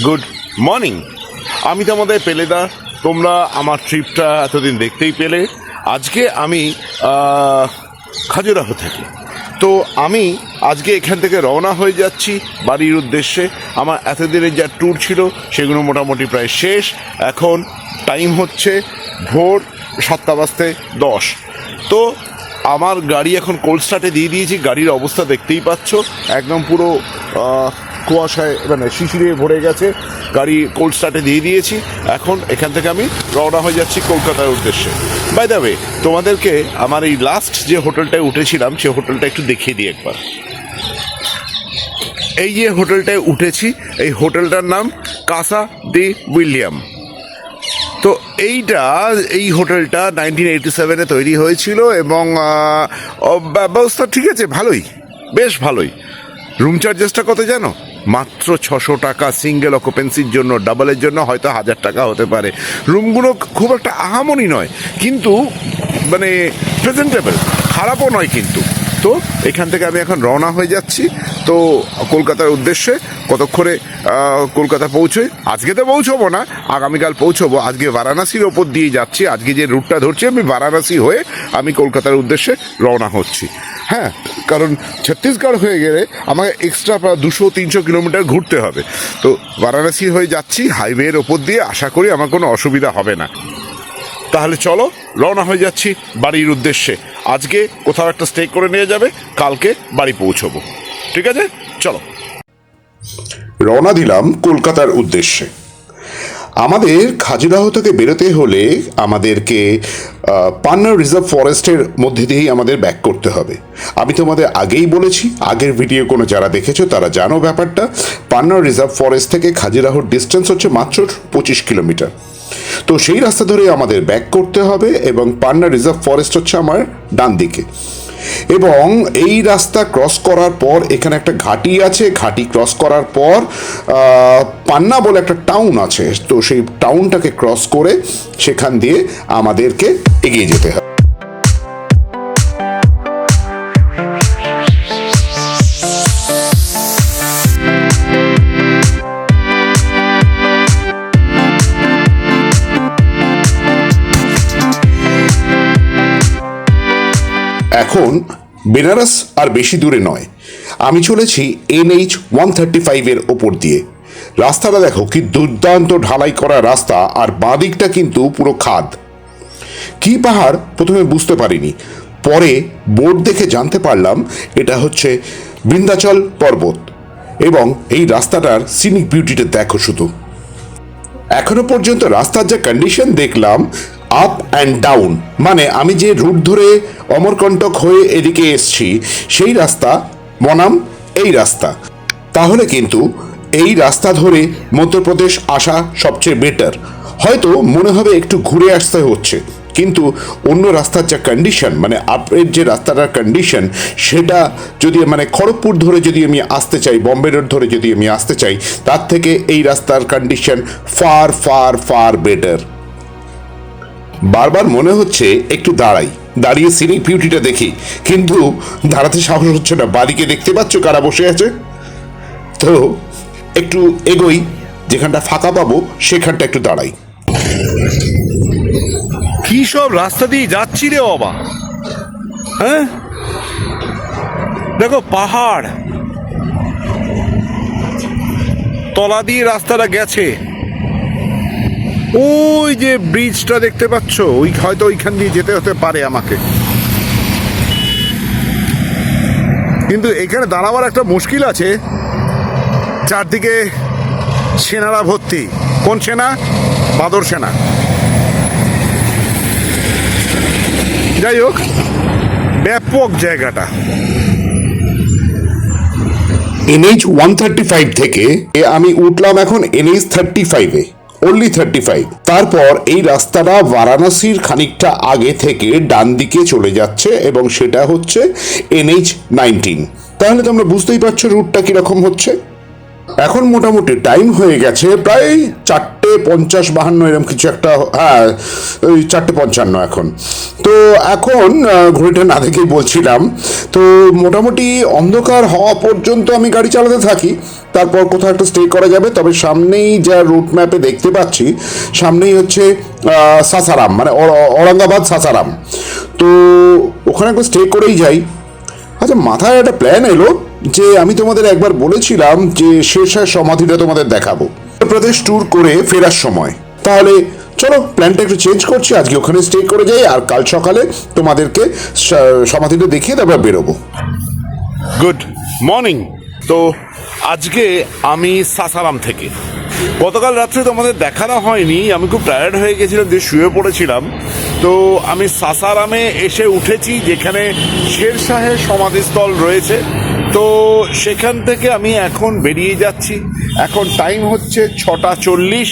Good morning. আমি তোমাদের পেলেদা। তোমরা আমার ট্রিপটা এতদিন দেখতেই পেলে। আজকে আমি খাজুরাহো থেকে, তো আমি আজকে এখান থেকে রওনা হয়ে যাচ্ছি বাড়ির উদ্দেশ্যে। আমার এতদিনের যা ট্যুর ছিল সেগুলো মোটামুটি প্রায় শেষ। এখন টাইম হচ্ছে ভোর 7:10। তো আমার গাড়ি এখন কোল্ড স্টার্টে দিয়ে দিয়েছি। গাড়ির অবস্থা দেখতেই পাচ্ছ, একদম পুরো কুয়াশায় মানে শিশিরে ভরে গেছে। গাড়ি কোল্ড স্টার্টে দিয়ে দিয়েছি। এখন এখান থেকে আমি রওনা হয়ে যাচ্ছি কলকাতার উদ্দেশ্যে। বাই দ্য ওয়ে, তোমাদেরকে আমার এই লাস্ট যে হোটেলটায় উঠেছিলাম সেই হোটেলটা একটু দেখিয়ে দিই একবার। এই যে হোটেলটায় উঠেছি, এই হোটেলটার নাম কাসা দি উইলিয়াম। তো এই হোটেলটা 1987-এ তৈরি হয়েছিল এবং ব্যবস্থা ঠিক আছে, ভালোই, বেশ ভালোই। রুম চার্জেসটা কত জানো? মাত্র 600 টাকা সিঙ্গেল অকুপেন্সির জন্য। ডাবলের জন্য হয়তো 1000 টাকা হতে পারে। রুমগুলো খুব একটা আহামরি নয়, কিন্তু মানে প্রেজেন্টেবল, খারাপও নয় কিন্তু। তো এখান থেকে আমি এখন রওনা হয়ে যাচ্ছি তো কলকাতার উদ্দেশ্যে। কতক্ষণে কলকাতা পৌঁছোই? আজকে তো পৌঁছবো না, আগামীকাল পৌঁছবো। আজকে বারাণসীর ওপর দিয়ে যাচ্ছি। আজকে যে রুটটা ধরছি আমি বারাণসী হয়ে আমি কলকাতার উদ্দেশ্যে রওনা হচ্ছি। হ্যাঁ, কারণ ছত্তিশগড় হয়ে গেলে আমাকে এক্সট্রা প্রায় 200-300 কিলোমিটার ঘুরতে হবে। তো বারাণসী হয়ে যাচ্ছি হাইওয়ের ওপর দিয়ে। আশা করি আমার কোনো অসুবিধা হবে না। তাহলে চলো, রওনা হয়ে যাচ্ছি বাড়ির উদ্দেশ্যে। আজকে কোথাও একটা স্টে করে নিয়ে যাবে, কালকে বাড়ি পৌঁছবো। ঠিক আছে, চলো। রওনা দিলাম কলকাতার উদ্দেশ্যে। আমাদের খাজুরাহো থেকে বেরোতে হলে আমাদেরকে পান্না রিজার্ভ ফরেস্টের মধ্যে দিয়েই আমাদের ব্যাক করতে হবে। আমি তোমাদের আগেই বলেছি, আগের ভিডিও কোনো যারা দেখেছো তারা জানো ব্যাপারটা। পান্না রিজার্ভ ফরেস্ট থেকে খাজুরাহোর ডিস্টেন্স হচ্ছে মাত্র 25 কিলোমিটার। তো সেই রাস্তা ধরে আমাদের ব্যাক করতে হবে এবং পান্না রিজার্ভ ফরেস্ট হচ্ছে আমার ডান দিকে। এবং এই রাস্তা ক্রস করার পর এখানে একটা ঘাটি আছে। ঘাটি ক্রস করার পর পান্না বলে একটা টাউন আছে। তো সেই টাউনটাকে ক্রস করে সেখান দিয়ে আমাদেরকে এগিয়ে যেতে হবে। এখন বেনারস আর বেশি দূরে নয়, আমি চলেছি NH 135-এর ওপর দিয়ে। রাস্তাটা দেখো কি দুর্দান্ত ঢালাই করা রাস্তা, আর বাঁদিকটা কিন্তু পুরো খাদ। কি পাহাড় প্রথমে বুঝতে পারিনি, পরে বোর্ড দেখে জানতে পারলাম এটা হচ্ছে বিন্ধ্যাচল পর্বত। এবং এই রাস্তাটার সিনিক বিউটিটা দেখো শুধু। এখনো পর্যন্ত রাস্তার যে কন্ডিশন দেখলাম, আপ অ্যান্ড ডাউন, মানে আমি যে রুট ধরে অমরকণ্টক হয়ে এদিকে এসছি সেই রাস্তা বনাম এই রাস্তা, তাহলে কিন্তু এই রাস্তা ধরে মধ্যপ্রদেশ আসা সবচেয়ে বেটার। হয়তো মনে হবে একটু ঘুরে আসতে হচ্ছে, কিন্তু অন্য রাস্তার যা কন্ডিশন, মানে আপের যে রাস্তাটার কন্ডিশন, সেটা যদি মানে খড়গপুর ধরে যদি আমি আসতে চাই, বম্বে রোড ধরে যদি আমি আসতে চাই, তার থেকে এই রাস্তার condition far far far better. বারবার মনে হচ্ছে একটু দাঁড়িয়ে সিনিক বিউটিটা দেখি, কিন্তু দাঁড়াতে সাহস হচ্ছে না। বাড়িকে দেখতে পাচ্ছ কারা বসে আছে? তো একটু এগোই, যেখানটা ফাঁকা পাবো সেখানটা একটু দাঁড়াই। কি সব রাস্তা দিয়ে যাচ্ছি রে বাবা! হ্যাঁ, দেখো পাহাড়, তলা দিয়ে রাস্তাটা গেছে। ওই যে ব্রিজটা দেখতে পাচ্ছ, ওই হয়তো ওইখান দিয়ে যেতে হতে পারে আমাকে। কিন্তু এখানে দাঁড়াবার একটা মুশকিল আছে, চারদিকে সেনারা ভর্তি। কোন সেনা? বাদর সেনা। যাই হোক, ব্যাপক জায়গাটা। NH 135 থেকে আমি উঠলাম এখন NH 35-এ, only 35। তারপর এই রাস্তাটা বারাণসীর খানিকটা আগে থেকে ডান দিকে চলে যাচ্ছে এবং সেটা হচ্ছে NH 19। তাহলে তোমরা বুঝতেই পারছো রুটটা কিরকম হচ্ছে। এখন মোটামুটি টাইম হয়ে গেছে প্রায় 4টে 4:50-52 এরকম কিছু একটা, হ্যাঁ ওই 4:55 এখন। তো এখন ঘড়িটা না দেখেই বলছিলাম, তো মোটামুটি অন্ধকার হওয়া পর্যন্ত আমি গাড়ি চালাতে থাকি, তারপর কোথাও একটা স্টে করা যাবে। তবে সামনেই যা রুট ম্যাপে দেখতে পাচ্ছি, সামনেই হচ্ছে সাসারাম, মানে ঔরঙ্গাবাদ সাসারাম। তো ওখানে একবার স্টে করেই যাই। আচ্ছা, মাথায় একটা প্ল্যান এলো যে আমি তোমাদের একবার বলেছিলাম যে শেরশাহ সমাধিটা তোমাদের দেখাবো প্রদেশ ট্যুর করে ফেরার সময়। তাহলে চলো প্ল্যানটা একটু চেঞ্জ করছি, আজকে ওখানে স্টে করে যাই, আর কাল সকালে তোমাদেরকে সমাধিটা দেখিয়ে তারপর বেরোবো। Good morning. তো আজকে আমি সাসারাম থেকে, গতকাল রাত্রে তোমাদের দেখানো হয়নি, আমি খুব টায়ার্ড হয়ে গেছিলাম, যে শুয়ে পড়েছিলাম। তো আমি সাসারামে এসে উঠেছি, যেখানে শেরশাহের সমাধিস্থল রয়েছে। তো সেখান থেকে আমি এখন বেরিয়ে যাচ্ছি। এখন টাইম হচ্ছে 6:40।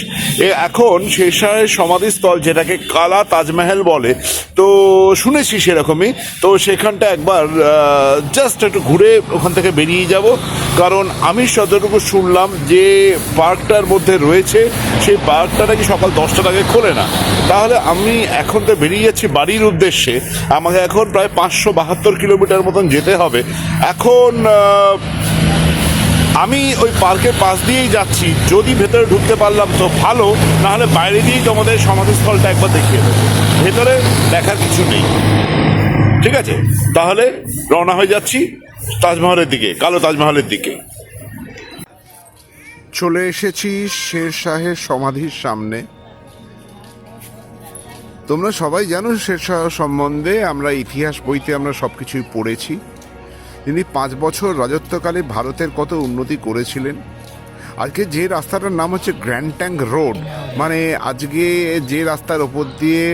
এখন শেরশাহের সমাধিস্থল, যেটাকে কালা তাজমহল বলে, তো শুনেছি সেরকমই। তো সেখানটা একবার জাস্ট একটু ঘুরে ওখান থেকে বেরিয়ে যাব, কারণ আমি যতটুকু শুনলাম যে পার্কটার মধ্যে রয়েছে, সেই পার্কটা নাকি সকাল 10টার আগে খোলে না। তাহলে আমি এখন তো বেরিয়ে যাচ্ছি বাড়ির উদ্দেশ্যে। আমাকে এখন প্রায় 572 কিলোমিটার মতন যেতে হবে। এখন আমি ওই পার্কের পাশ দিয়েই যাচ্ছি, যদি ভেতরে ঢুকতে পারলাম তো ভালো, নাহলে বাইরে দিয়েই তোমাদের সমাধিস্থলটা একবার দেখিয়ে দেবো। ভেতরে দেখার কিছু নেই, ঠিক আছে? তাহলে রওনা হয়ে যাচ্ছি তাজমহলের দিকে, কালো তাজমহলের দিকে। চলে এসেছি শেরশাহের সমাধির সামনে। তোমরা সবাই জানো শেরশাহ সম্বন্ধে, আমরা ইতিহাস বইতে আমরা সব কিছুই পড়েছি। তিনি 5 বছর রাজত্বকালে ভারতের কত উন্নতি করেছিলেন। আজকে যে রাস্তাটার নাম হচ্ছে গ্র্যান্ড ট্যাঙ্ক রোড, মানে আজকে যে রাস্তার ওপর দিয়ে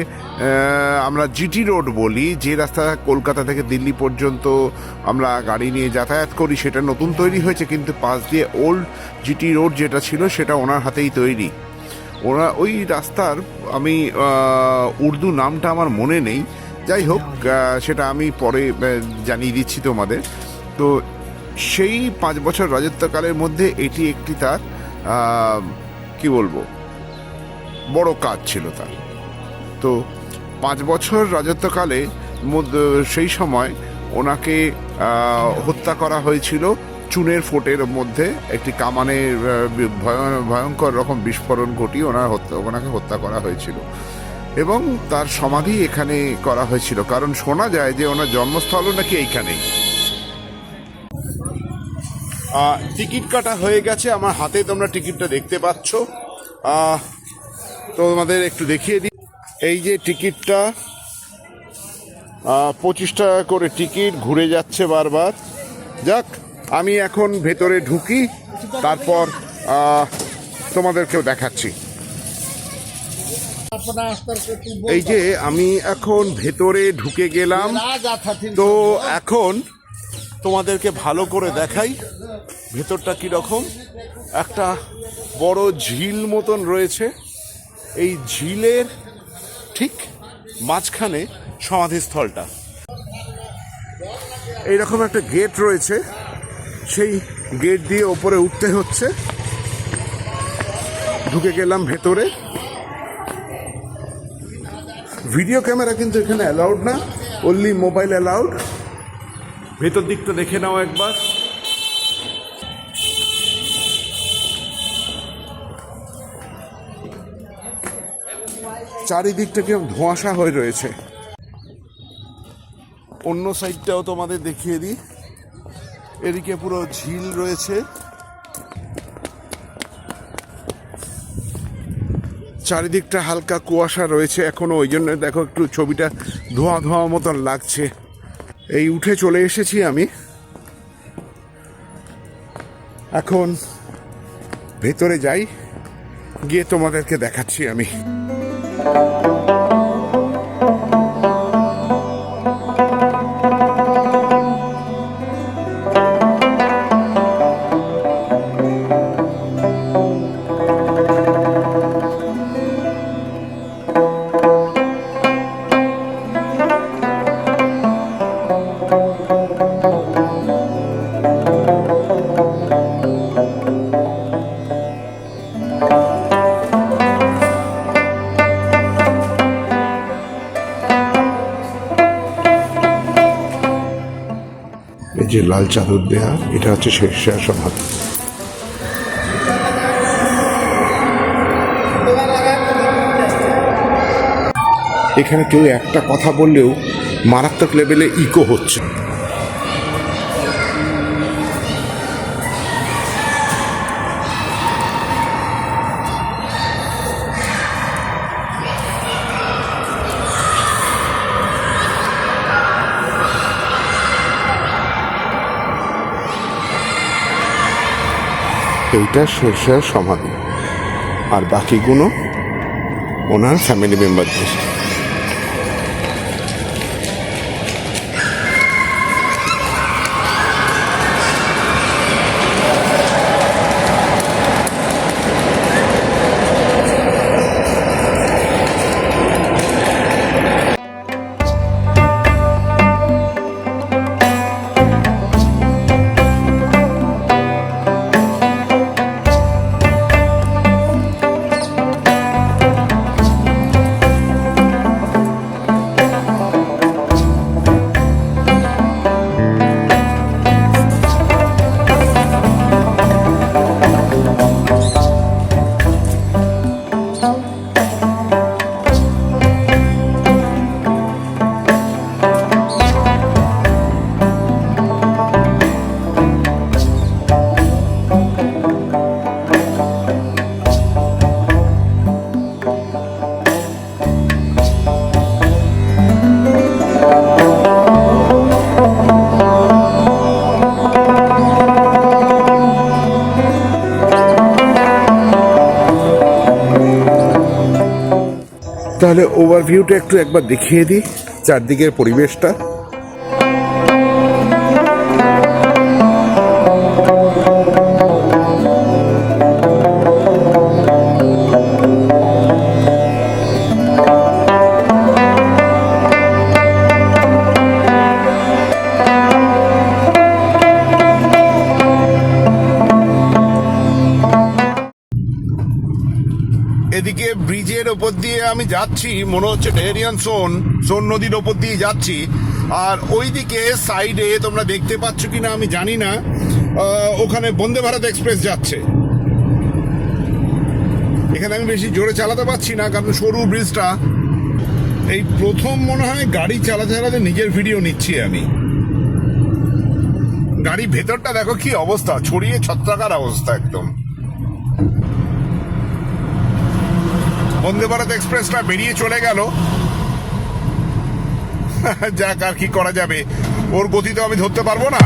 আমরা জিটি রোড বলি, যে রাস্তা কলকাতা থেকে দিল্লি পর্যন্ত আমরা গাড়ি নিয়ে যাতায়াত করি, সেটা নতুন তৈরি হয়েছে, কিন্তু পাশ দিয়ে ওল্ড জিটি রোড যেটা ছিল সেটা ওনার হাতেই তৈরি। ওরা ওই রাস্তার, আমি উর্দু নামটা আমার মনে নেই, যাই হোক সেটা আমি পরে জানিয়ে দিচ্ছি তোমাদের। তো সেই 5 বছর রাজত্বকালের মধ্যে এটি একটি তার কি বলবো বড় কাজ ছিল তার। তো 5 বছর রাজত্বকালে সেই সময় ওনাকে হত্যা করা হয়েছিল চুনের ফোর্টের মধ্যে। একটি কামানের ভয়ঙ্কর রকম বিস্ফোরণ ঘটিয়ে ওনাকে হত্যা করা হয়েছিল, এবং তার সমাধি এখানে করা হয়েছিল, কারণ শোনা যায় যে ওনার জন্মস্থলও নাকি এইখানেই। টিকিট কাটা হয়ে গেছে, আমার হাতে তোমরা টিকিটটা দেখতে পাচ্ছ। তোমাদের একটু দেখিয়ে দিই, এই যে টিকিটটা 25 টাকা করে টিকিট, ঘুরে যাচ্ছে বারবার। যাক, আমি এখন ভেতরে ঢুকি, তারপর তোমাদেরকেও দেখাচ্ছি। এই যে আমি এখন ভেতরে ঢুকে গেলাম। তো এখন তোমাদেরকে ভালো করে দেখাই ভেতরটা কীরকম। একটা বড় ঝিল মতন রয়েছে, এই ঝিলের ঠিক মাঝখানে সমাধিস্থলটা। এইরকম একটা গেট রয়েছে, সেই গেট দিয়ে ওপরে উঠতে হচ্ছে। ঢুকে গেলাম ভেতরে। ভিডিও ক্যামেরা কিন্তু এখানে অ্যালাউড না, অনলি মোবাইল অ্যালাউড। ভেতর দিকটা দেখে নাও একবার। চারিদিকটা কেমন ধোঁয়াশা হয়ে রয়েছে। অন্য সাইডটাও তোমাদের দেখিয়ে দিই, এদিকে পুরো ঝিল রয়েছে, চারিদিকটা হালকা কুয়াশা রয়েছে এখনো, ওই জন্য দেখো একটু ছবিটা ধোঁয়া ধোঁয়া মতন লাগছে। এই উঠে চলে এসেছি আমি, এখন ভেতরে যাই, গিয়ে তোমাদেরকে দেখাচ্ছি আমি। যে লাল চাদর দেয়া, এটা হচ্ছে শেরশাহ সমাধি। এখানে কেউ একটা কথা বললেও মারাত্মক লেভেলে ইকো হচ্ছে। এইটা শেরশাহ সমাধি, আর বাকিগুলো ওনার ফ্যামিলি মেম্বারদের। তাহলে ওভারভিউটা একটু একবার দেখিয়ে দিই, চারদিকের পরিবেশটা। এদিকে ব্রিজের ওপর দিয়ে আমি যাচ্ছি, মনে হচ্ছে টেহেরিয়ান সোন নদীর ওপর দিয়ে যাচ্ছি। আর ওইদিকে সাইডে তোমরা দেখতে পাচ্ছ কিনা আমি জানি না, ওখানে বন্দে ভারত এক্সপ্রেস যাচ্ছে। এখানে আমি বেশি জোরে চালাতে পারছি না, কারণ সরু ব্রিজটা। এই প্রথম মনে হয় গাড়ি চালাতে চালাতে নিজের ভিডিও নিচ্ছি আমি। গাড়ি ভেতরটা দেখো কি অবস্থা, ছড়িয়ে ছত্রাকার অবস্থা একদম। বন্দে ভারত এক্সপ্রেসটা বেরিয়ে চলে গেল, যাক আর কি করা যাবে, ওর গতি তো আমি ধরতে পারবো না।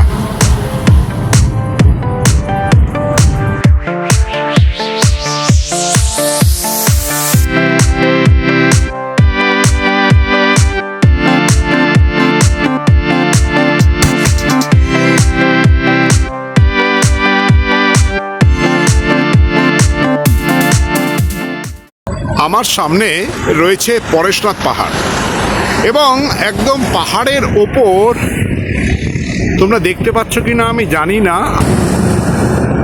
আমার সামনে রয়েছে পরেশনাথ পাহাড়, এবং একদম পাহাড়ের ওপর তোমরা দেখতে পাচ্ছ কি না আমি জানি না,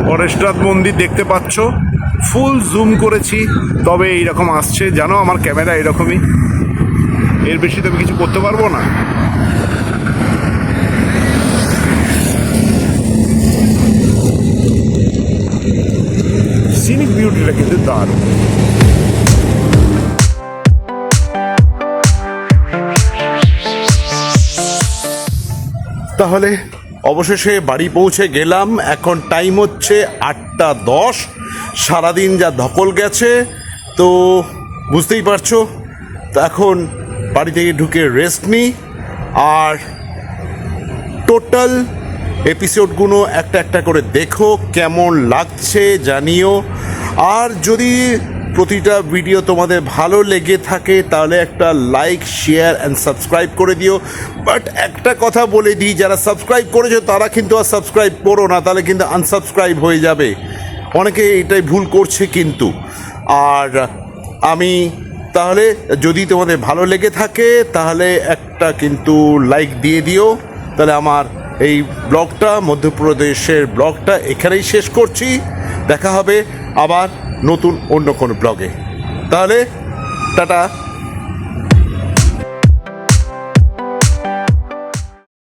পরেশনাথ মন্দির দেখতে পাচ্ছ। ফুল জুম করেছি, তবে এইরকম আসছে, জানো আমার ক্যামেরা এরকমই, এর বেশি তো আমি কিছু করতে পারবো না। সিনিক বিউটিটা কিন্তু দারুণ। তাহলে অবশেষে বাড়ি পৌঁছে গেলাম। এখন টাইম হচ্ছে 8:10। সারাদিন যা ধকল গেছে তো বুঝতেই পারছো। তো এখন বাড়ি থেকে ঢুকে রেস্ট নিই, আর টোটাল এপিসোডগুলো একটা একটা করে দেখো, কেমন লাগছে জানিও। আর যদি প্রতিটা ভিডিও তোমাদের ভালো লেগে থাকে তাহলে একটা লাইক, শেয়ার অ্যান্ড সাবস্ক্রাইব করে দিও। বাট একটা কথা বলে দিই, যারা সাবস্ক্রাইব করেছো তারা কিন্তু আর সাবস্ক্রাইব করো না, তাহলে কিন্তু আনসাবস্ক্রাইব হয়ে যাবে। অনেকে এটাই ভুল করছে কিন্তু। আর আমি তাহলে যদি তোমাদের ভালো লেগে থাকে তাহলে একটা কিন্তু লাইক দিয়ে দিও। তাহলে আমার এই ব্লগটা, মধ্যপ্রদেশের ব্লগটা এখানেই শেষ করছি। দেখা হবে আবার নতুন অন্য কোনো ব্লগে। তাহলে টাটা।